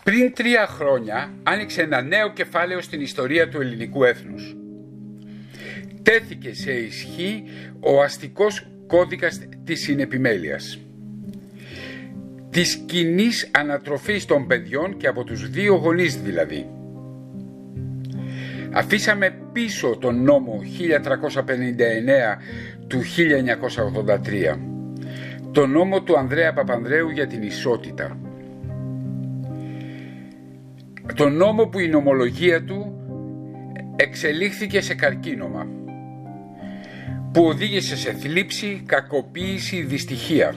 Πριν 3 χρόνια άνοιξε ένα νέο κεφάλαιο στην ιστορία του ελληνικού έθνους. Τέθηκε σε ισχύ ο αστικός κώδικας της συνεπιμέλειας, της κοινής ανατροφής των παιδιών και από τους δύο γονείς δηλαδή. Αφήσαμε πίσω τον νόμο 1359 του 1983, τον νόμο του Ανδρέα Παπανδρέου για την ισότητα, τον νόμο που η νομολογία του εξελίχθηκε σε καρκίνωμα, που οδήγησε σε θλίψη, κακοποίηση, δυστυχία.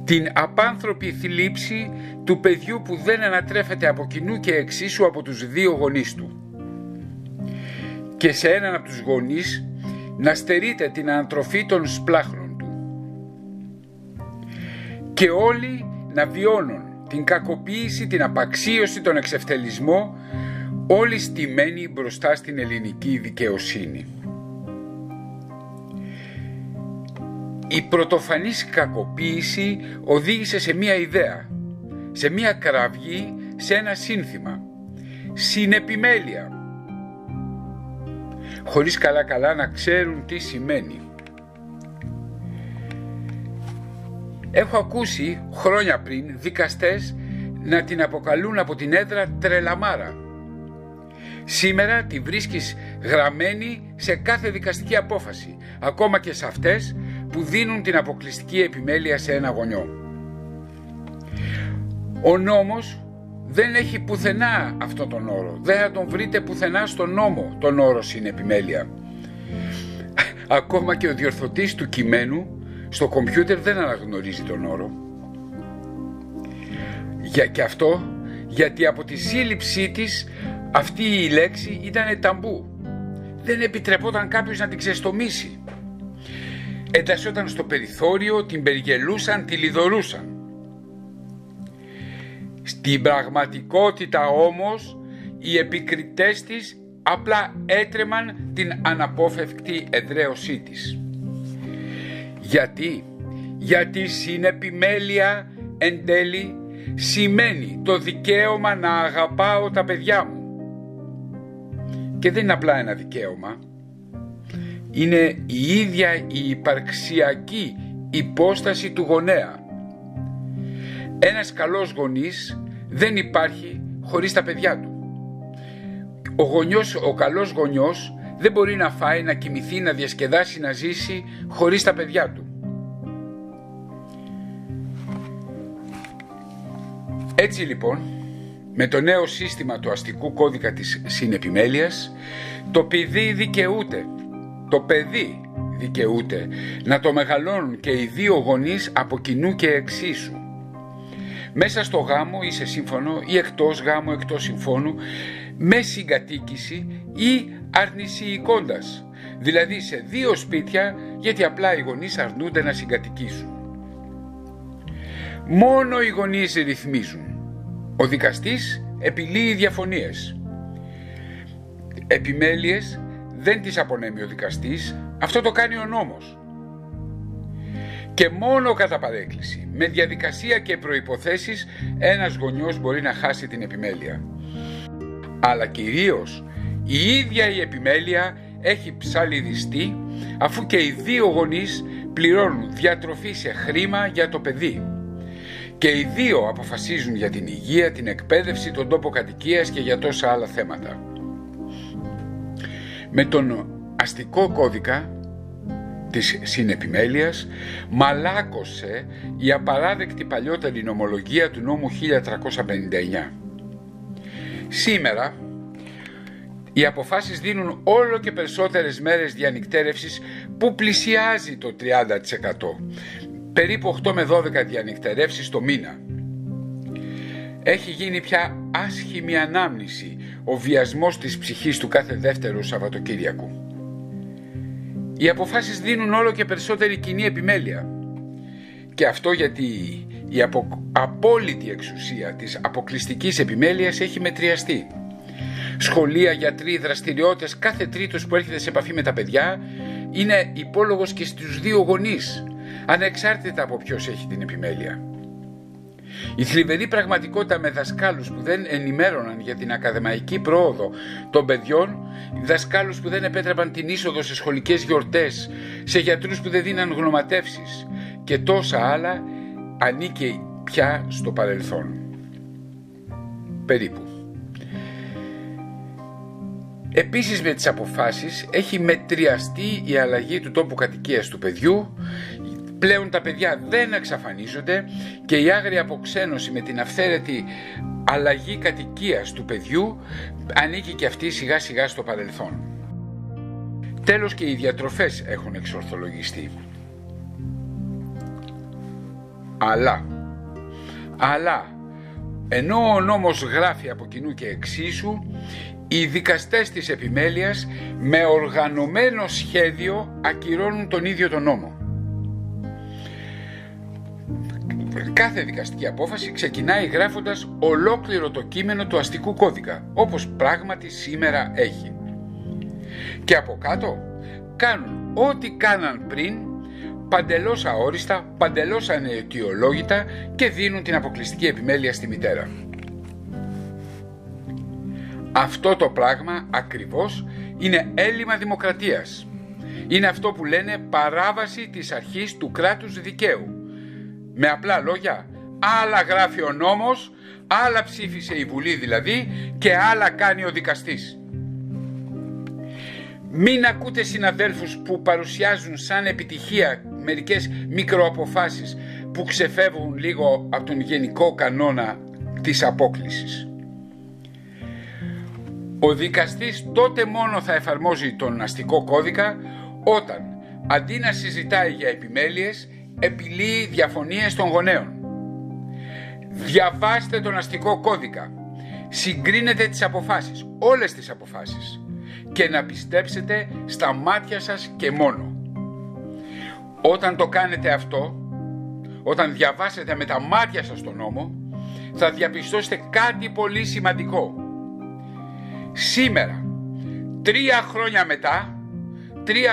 Την απάνθρωπη θλίψη του παιδιού που δεν ανατρέφεται από κοινού και εξίσου από τους δύο γονείς του, και σε έναν από τους γονείς να στερείται την ανατροφή των σπλάχνων του, και όλοι να βιώνουν την κακοποίηση, την απαξίωση, τον εξευτελισμό, όλοι στημένοι μπροστά στην ελληνική δικαιοσύνη. Η πρωτοφανής κακοποίηση οδήγησε σε μία ιδέα, σε μία κραυγή, σε ένα σύνθημα: συνεπιμέλεια, χωρίς καλά να ξέρουν τι σημαίνει. Έχω ακούσει χρόνια πριν δικαστές να την αποκαλούν από την έδρα τρελαμάρα. Σήμερα τη βρίσκεις γραμμένη σε κάθε δικαστική απόφαση, ακόμα και σε αυτές που δίνουν την αποκλειστική επιμέλεια σε ένα γονιό. Ο νόμος δεν έχει πουθενά αυτόν τον όρο. Δεν θα τον βρείτε πουθενά στον νόμο τον όρο συνεπιμέλεια. Ακόμα και ο διορθωτής του κειμένου στο κομπιούτερ δεν αναγνωρίζει τον όρο. Και αυτό γιατί από τη σύλληψή της αυτή η λέξη ήταν ταμπού. Δεν επιτρεπόταν κάποιος να την ξεστομίσει. Εντασσόταν στο περιθώριο, την περιγελούσαν, τη λιδωρούσαν. Στην πραγματικότητα όμως οι επικριτές της απλά έτρεμαν την αναπόφευκτη εδραίωσή της. Γιατί συνεπιμέλεια εν τέλει σημαίνει το δικαίωμα να αγαπάω τα παιδιά μου. Και δεν είναι απλά ένα δικαίωμα. Είναι η ίδια η υπαρξιακή υπόσταση του γονέα. Ένας καλός γονής δεν υπάρχει χωρίς τα παιδιά του. Ο καλός γονιός δεν μπορεί να φάει, να κοιμηθεί, να διασκεδάσει, να ζήσει χωρίς τα παιδιά του. Έτσι λοιπόν, με το νέο σύστημα του αστικού κώδικα της συνεπιμέλειας, το παιδί δικαιούται να το μεγαλώνουν και οι δύο γονείς από κοινού και εξίσου. Μέσα στο γάμο ή σε σύμφωνο ή εκτός γάμου, εκτός συμφώνου, με συγκατοίκηση ή αρνησιοικώντας, δηλαδή σε δύο σπίτια, γιατί απλά οι γονείς αρνούνται να συγκατοικήσουν. Μόνο οι γονείς ρυθμίζουν. Ο δικαστής επιλύει διαφωνίες. Επιμέλειες δεν τις απονέμει ο δικαστής, αυτό το κάνει ο νόμος. Και μόνο κατά παρέκκληση, με διαδικασία και προϋποθέσεις, ένας γονιός μπορεί να χάσει την επιμέλεια. Αλλά κυρίως η ίδια η επιμέλεια έχει ψαλιδιστεί, αφού και οι δύο γονείς πληρώνουν διατροφή σε χρήμα για το παιδί. Και οι δύο αποφασίζουν για την υγεία, την εκπαίδευση, τον τόπο κατοικίας και για τόσα άλλα θέματα. Με τον αστικό κώδικα της συνεπιμέλειας μαλάκωσε η απαράδεκτη παλιότερη νομολογία του νόμου 1359. Σήμερα οι αποφάσεις δίνουν όλο και περισσότερες μέρες διανυκτέρευσης που πλησιάζει το 30%. Περίπου 8 με 12 διανυκτερεύσεις το μήνα. Έχει γίνει πια άσχημη ανάμνηση ο βιασμός της ψυχής του κάθε δεύτερο Σαββατοκύριακου. Οι αποφάσεις δίνουν όλο και περισσότερη κοινή επιμέλεια. Και αυτό γιατί η απόλυτη εξουσία της αποκλειστικής επιμέλειας έχει μετριαστεί. Σχολεία, γιατροί, δραστηριότητες, κάθε τρίτος που έρχεται σε επαφή με τα παιδιά είναι υπόλογος και στους δύο γονείς, ανεξάρτητα από ποιος έχει την επιμέλεια. Η θλιβερή πραγματικότητα με δασκάλους που δεν ενημέρωναν για την ακαδημαϊκή πρόοδο των παιδιών, δασκάλους που δεν επέτρεπαν την είσοδο σε σχολικές γιορτές, σε γιατρούς που δεν δίναν γνωματεύσεις και τόσα άλλα, ανήκει πια στο παρελθόν. Περίπου. Επίσης με τις αποφάσεις έχει μετριαστεί η αλλαγή του τόπου κατοικίας του παιδιού. Πλέον τα παιδιά δεν εξαφανίζονται και η άγρια αποξένωση με την αυθαίρετη αλλαγή κατοικίας του παιδιού ανήκει και αυτή σιγά σιγά στο παρελθόν. Τέλος, και οι διατροφές έχουν εξορθολογιστεί. Αλλά ενώ ο νόμος γράφει από κοινού και εξίσου, οι δικαστές της επιμέλειας με οργανωμένο σχέδιο ακυρώνουν τον ίδιο τον νόμο. Κάθε δικαστική απόφαση ξεκινάει γράφοντας ολόκληρο το κείμενο του αστικού κώδικα, όπως πράγματι σήμερα έχει. Και από κάτω κάνουν ό,τι κάναν πριν, παντελώς αόριστα, παντελώς αναιτιολόγητα, και δίνουν την αποκλειστική επιμέλεια στη μητέρα. Αυτό το πράγμα ακριβώς είναι έλλειμμα δημοκρατίας. Είναι αυτό που λένε παράβαση της αρχής του κράτους δικαίου. Με απλά λόγια, άλλα γράφει ο νόμος, άλλα ψήφισε η Βουλή δηλαδή, και άλλα κάνει ο δικαστής. Μην ακούτε συναδέλφους που παρουσιάζουν σαν επιτυχία μερικές μικροαποφάσεις που ξεφεύγουν λίγο από τον γενικό κανόνα της απόκλησης. Ο δικαστής τότε μόνο θα εφαρμόζει τον αστικό κώδικα όταν, αντί να συζητάει για επιμέλειες, επιλύει διαφωνίες των γονέων. Διαβάστε τον αστικό κώδικα, συγκρίνετε τις αποφάσεις, όλες τις αποφάσεις, και να πιστέψετε στα μάτια σας και μόνο. Όταν το κάνετε αυτό, όταν διαβάσετε με τα μάτια σας τον νόμο, θα διαπιστώσετε κάτι πολύ σημαντικό. Σήμερα, 3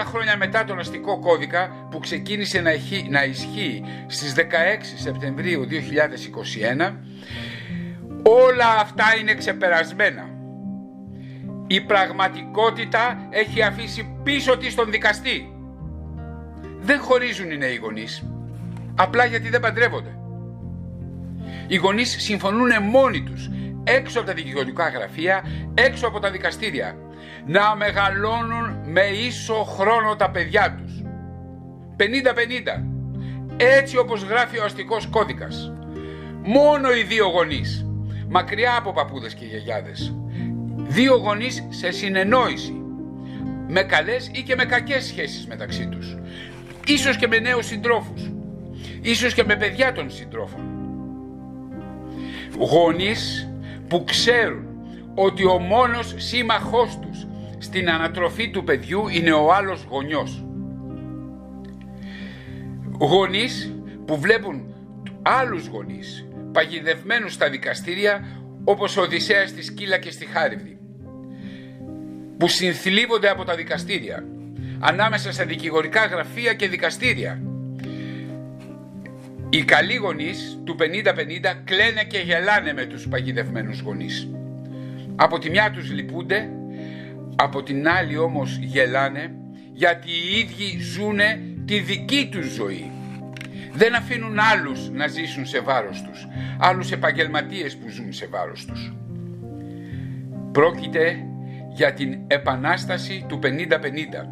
χρόνια μετά τον αστικό κώδικα που ξεκίνησε να ισχύει στις 16 Σεπτεμβρίου 2021, όλα αυτά είναι ξεπερασμένα. Η πραγματικότητα έχει αφήσει πίσω της τον δικαστή. Δεν χωρίζουν οι νέοι γονείς, απλά γιατί δεν παντρεύονται. Οι γονείς συμφωνούν μόνοι τους, έξω από τα δικηγορικά γραφεία, έξω από τα δικαστήρια, να μεγαλώνουν με ίσο χρόνο τα παιδιά τους. 50-50, έτσι όπως γράφει ο αστικός κώδικας. Μόνο οι 2 γονείς, μακριά από παππούδες και γιαγιάδες. 2 γονείς σε συνεννόηση, με καλές ή και με κακές σχέσεις μεταξύ τους. Ίσως και με νέους συντρόφους, ίσως και με παιδιά των συντρόφων. Γονείς που ξέρουν ότι ο μόνος σύμμαχός τους στην ανατροφή του παιδιού είναι ο άλλος γονιός. Γονείς που βλέπουν άλλους γονείς παγιδευμένους στα δικαστήρια, όπως ο Οδυσσέας στη Σκύλα και στη Χάριβδη, που συνθλίβονται από τα δικαστήρια, ανάμεσα στα δικηγορικά γραφεία και δικαστήρια. Οι καλοί γονείς του 50-50 κλαίνε και γελάνε με τους παγιδευμένους γονείς. Από τη μια τους λυπούνται, από την άλλη όμως γελάνε, γιατί οι ίδιοι ζουνε τη δική τους ζωή. Δεν αφήνουν άλλους να ζήσουν σε βάρος τους, άλλους επαγγελματίες που ζουν σε βάρος τους. Πρόκειται για την επανάσταση του 50-50.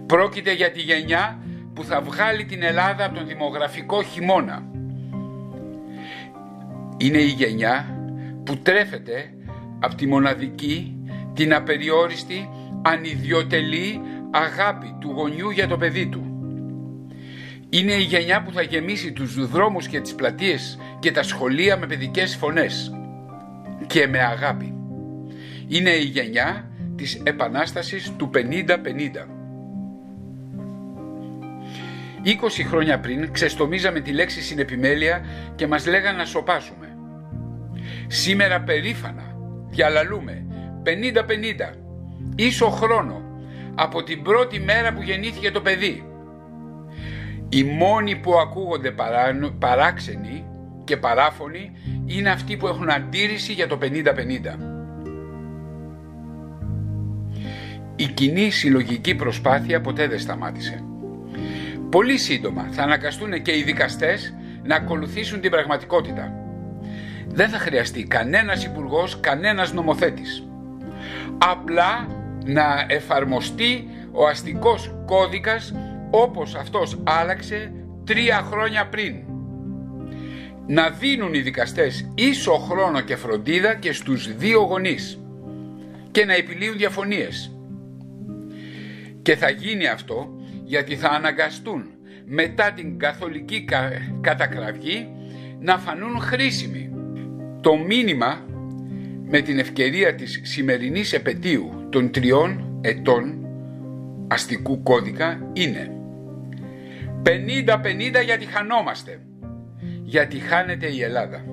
Πρόκειται για τη γενιά που θα βγάλει την Ελλάδα από τον δημογραφικό χειμώνα. Είναι η γενιά που τρέφεται από τη μοναδική, την απεριόριστη, ανιδιοτελή αγάπη του γονιού για το παιδί του. Είναι η γενιά που θα γεμίσει τους δρόμους και τις πλατείες και τα σχολεία με παιδικές φωνές και με αγάπη. Είναι η γενιά της επανάστασης του 50-50. 20 χρόνια πριν ξεστομίζαμε τη λέξη συνεπιμέλεια και μας λέγαν να σωπάσουμε. Σήμερα περήφανα διαλαλούμε 50-50, ίσο χρόνο, από την πρώτη μέρα που γεννήθηκε το παιδί. Οι μόνοι που ακούγονται παράξενοι και παράφωνοι είναι αυτοί που έχουν αντίρρηση για το 50-50. Η κοινή συλλογική προσπάθεια ποτέ δεν σταμάτησε. Πολύ σύντομα θα αναγκαστούν και οι δικαστές να ακολουθήσουν την πραγματικότητα. Δεν θα χρειαστεί κανένας υπουργός, κανένας νομοθέτης. Απλά να εφαρμοστεί ο αστικός κώδικας όπως αυτός άλλαξε 3 χρόνια πριν. Να δίνουν οι δικαστές ίσο χρόνο και φροντίδα και στους δύο γονείς και να επιλύουν διαφωνίες. Και θα γίνει αυτό γιατί θα αναγκαστούν μετά την καθολική κατακραυγή να φανούν χρήσιμοι. Το μήνυμα με την ευκαιρία της σημερινής επετείου των 3 ετών αστικού κώδικα είναι 50-50 γιατί χανόμαστε, γιατί χάνεται η Ελλάδα.